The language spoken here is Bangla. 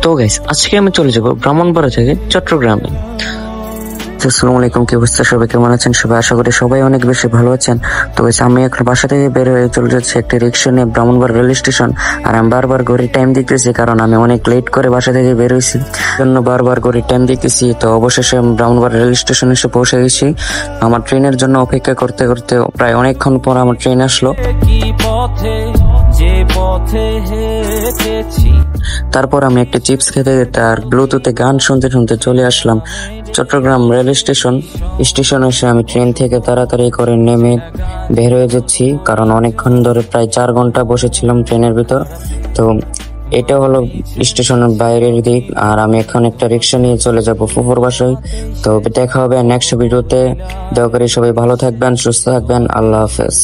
তো গাইস, আজকে আমি চলে যাব ব্রাহ্মণবাড়িয়া থেকে চট্টগ্রামে। আসসালামু আলাইকুম, কি অবস্থা? সবাই কেমন আছেন? সবাই আশা করি সবাই অনেক বেশি ভালো আছেন। তো গাইস, আমি এখন বাসা থেকে বের হয়ে চলে যাচ্ছি একটা রিক্সা নিয়ে ব্রাহ্মণবাড়িয়া রেল স্টেশন। আর আমি বারবার ঘড়ির টাইম দেখতেছি, কারণ আমি অনেক লেট করে বাসা থেকে বের হয়েছি, জন্য বারবার ঘড়ির টাইম দেখতেছি। তো অবশেষে আমি ব্রাহ্মণবাড়িয়া রেল স্টেশনে এসে পৌঁছে গেছি। আমার ট্রেনের জন্য অপেক্ষা করতে করতে প্রায় অনেকক্ষণ পর আমার ট্রেন আসলো। তারপর আমি একটা চিপস খেতে খেতে আর ব্লুটুথে গান শুনতে শুনতে চলে আসলাম চট্টগ্রাম রেল স্টেশন। স্টেশনে এসে আমি ট্রেন থেকে তাড়াতাড়ি করে নেমে বের হয়ে যাচ্ছি, কারণ অনেকক্ষণ ধরে প্রায় 4 ঘন্টা বসেছিলাম ট্রেনের ভিতর। তো এটা হলো স্টেশনের বাইরের দিক, আর আমি এখন একটা রিক্সা নিয়ে চলে যাব ফুফুর বাসায়। তো দেখা হবে নেক্সট ভিডিওতে। দয়া করে সবাই ভালো থাকবেন, সুস্থ থাকবেন। আল্লাহ হাফেজ।